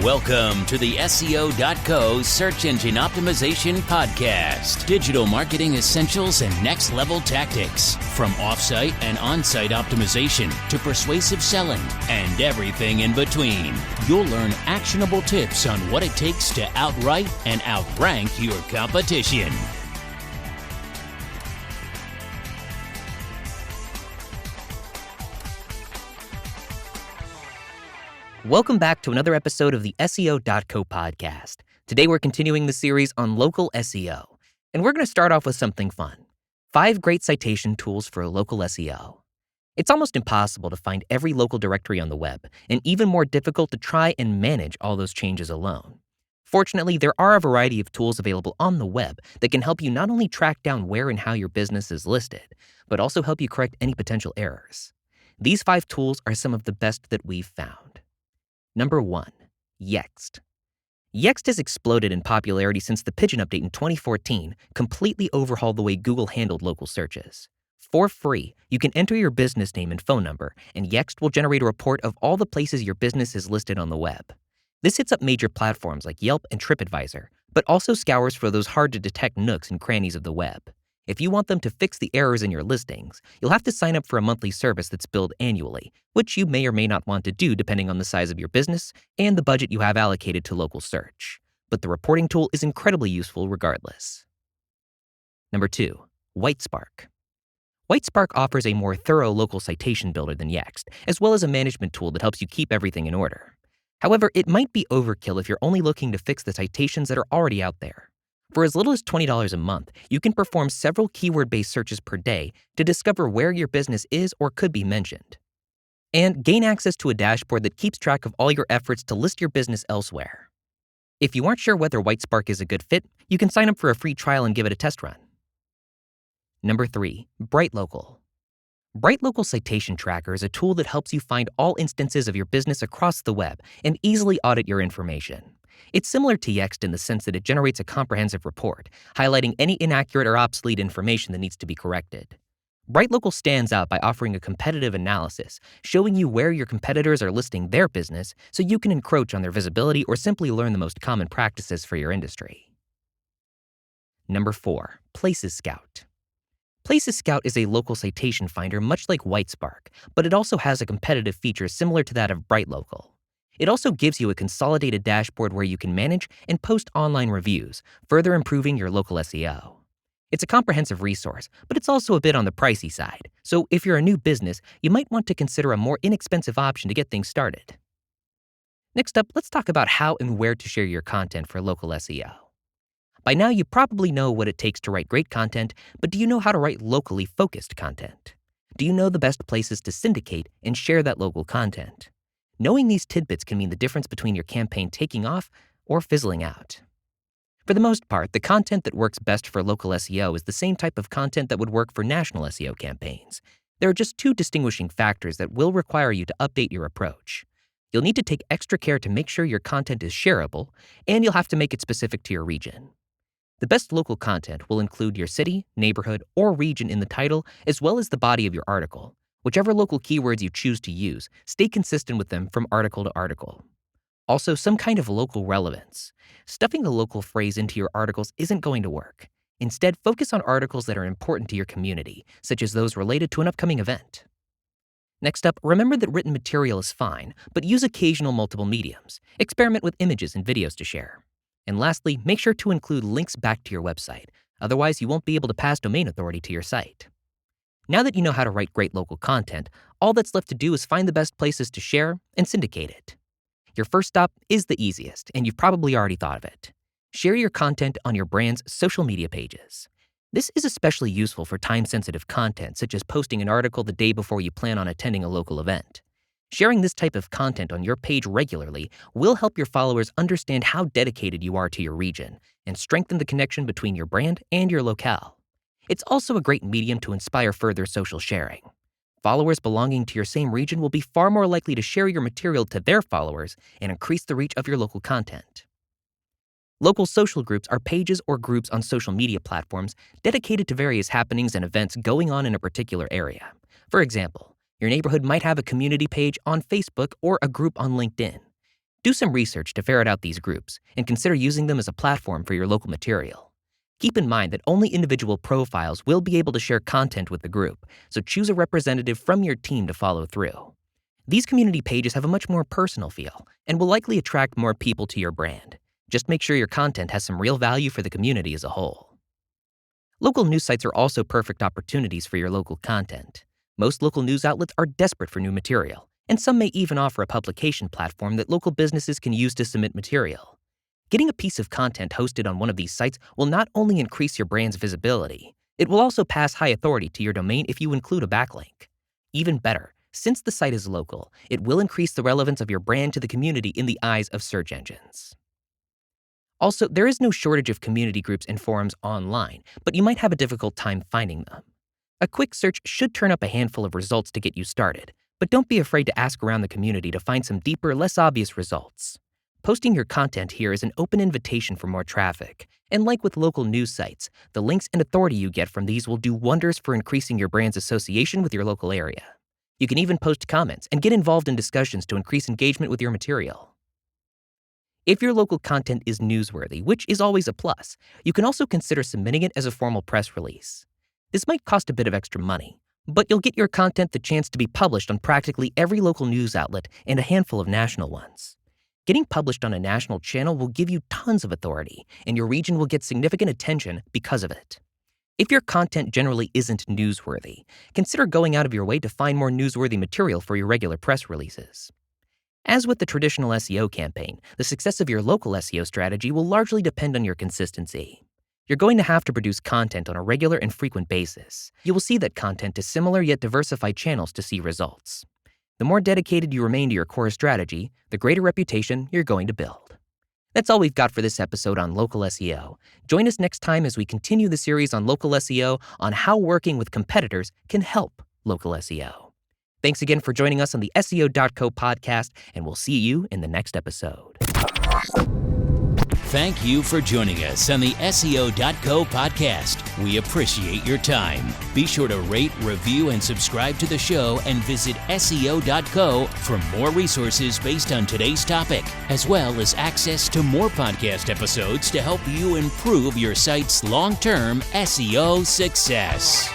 Welcome to the SEO.co Search Engine Optimization Podcast. Digital marketing essentials and next-level tactics. From off-site and on-site optimization to persuasive selling and everything in between. You'll learn actionable tips on what it takes to outright and outrank your competition. Welcome back to another episode of the SEO.co podcast. Today we're continuing the series on local SEO, and we're going to start off with something fun. 5 great citation tools for local SEO. It's almost impossible to find every local directory on the web, and even more difficult to try and manage all those changes alone. Fortunately, there are a variety of tools available on the web that can help you not only track down where and how your business is listed, but also help you correct any potential errors. These 5 tools are some of the best that we've found. Number 1, Yext. Yext has exploded in popularity since the Pigeon update in 2014 completely overhauled the way Google handled local searches. For free, you can enter your business name and phone number, and Yext will generate a report of all the places your business is listed on the web. This hits up major platforms like Yelp and TripAdvisor, but also scours for those hard-to-detect nooks and crannies of the web. If you want them to fix the errors in your listings, you'll have to sign up for a monthly service that's billed annually, which you may or may not want to do depending on the size of your business and the budget you have allocated to local search. But the reporting tool is incredibly useful regardless. Number 2, Whitespark. Whitespark offers a more thorough local citation builder than Yext, as well as a management tool that helps you keep everything in order. However, it might be overkill if you're only looking to fix the citations that are already out there. For as little as $20 a month, you can perform several keyword-based searches per day to discover where your business is or could be mentioned. And gain access to a dashboard that keeps track of all your efforts to list your business elsewhere. If you aren't sure whether Whitespark is a good fit, you can sign up for a free trial and give it a test run. Number 3, BrightLocal. BrightLocal Citation Tracker is a tool that helps you find all instances of your business across the web and easily audit your information. It's similar to Yext in the sense that it generates a comprehensive report, highlighting any inaccurate or obsolete information that needs to be corrected. BrightLocal stands out by offering a competitive analysis, showing you where your competitors are listing their business so you can encroach on their visibility or simply learn the most common practices for your industry. Number 4, PlacesScout. PlacesScout is a local citation finder much like Whitespark, but it also has a competitive feature similar to that of BrightLocal. It also gives you a consolidated dashboard where you can manage and post online reviews, further improving your local SEO. It's a comprehensive resource, but it's also a bit on the pricey side, so if you're a new business, you might want to consider a more inexpensive option to get things started. Next up, let's talk about how and where to share your content for local SEO. By now, you probably know what it takes to write great content, but do you know how to write locally focused content? Do you know the best places to syndicate and share that local content? Knowing these tidbits can mean the difference between your campaign taking off or fizzling out. For the most part, the content that works best for local SEO is the same type of content that would work for national SEO campaigns. There are just 2 distinguishing factors that will require you to update your approach. You'll need to take extra care to make sure your content is shareable, and you'll have to make it specific to your region. The best local content will include your city, neighborhood, or region in the title, as well as the body of your article. Whichever local keywords you choose to use, stay consistent with them from article to article. Also, some kind of local relevance. Stuffing a local phrase into your articles isn't going to work. Instead, focus on articles that are important to your community, such as those related to an upcoming event. Next up, remember that written material is fine, but use occasional multiple mediums. Experiment with images and videos to share. And lastly, make sure to include links back to your website. Otherwise, you won't be able to pass domain authority to your site. Now that you know how to write great local content, all that's left to do is find the best places to share and syndicate it. Your first stop is the easiest, and you've probably already thought of it. Share your content on your brand's social media pages. This is especially useful for time-sensitive content, such as posting an article the day before you plan on attending a local event. Sharing this type of content on your page regularly will help your followers understand how dedicated you are to your region and strengthen the connection between your brand and your locale. It's also a great medium to inspire further social sharing. Followers belonging to your same region will be far more likely to share your material to their followers and increase the reach of your local content. Local social groups are pages or groups on social media platforms dedicated to various happenings and events going on in a particular area. For example, your neighborhood might have a community page on Facebook or a group on LinkedIn. Do some research to ferret out these groups and consider using them as a platform for your local material. Keep in mind that only individual profiles will be able to share content with the group, so choose a representative from your team to follow through. These community pages have a much more personal feel and will likely attract more people to your brand. Just make sure your content has some real value for the community as a whole. Local news sites are also perfect opportunities for your local content. Most local news outlets are desperate for new material, and some may even offer a publication platform that local businesses can use to submit material. Getting a piece of content hosted on one of these sites will not only increase your brand's visibility, it will also pass high authority to your domain if you include a backlink. Even better, since the site is local, it will increase the relevance of your brand to the community in the eyes of search engines. Also, there is no shortage of community groups and forums online, but you might have a difficult time finding them. A quick search should turn up a handful of results to get you started, but don't be afraid to ask around the community to find some deeper, less obvious results. Posting your content here is an open invitation for more traffic, and like with local news sites, the links and authority you get from these will do wonders for increasing your brand's association with your local area. You can even post comments and get involved in discussions to increase engagement with your material. If your local content is newsworthy, which is always a plus, you can also consider submitting it as a formal press release. This might cost a bit of extra money, but you'll get your content the chance to be published on practically every local news outlet and a handful of national ones. Getting published on a national channel will give you tons of authority, and your region will get significant attention because of it. If your content generally isn't newsworthy, consider going out of your way to find more newsworthy material for your regular press releases. As with the traditional SEO campaign, the success of your local SEO strategy will largely depend on your consistency. You're going to have to produce content on a regular and frequent basis. You will see that content to similar yet diversified channels to see results. The more dedicated you remain to your core strategy, the greater reputation you're going to build. That's all we've got for this episode on local SEO. Join us next time as we continue the series on local SEO on how working with competitors can help local SEO. Thanks again for joining us on the SEO.co podcast, and we'll see you in the next episode. Thank you for joining us on the SEO.co podcast. We appreciate your time. Be sure to rate, review, and subscribe to the show, and visit SEO.co for more resources based on today's topic, as well as access to more podcast episodes to help you improve your site's long-term SEO success.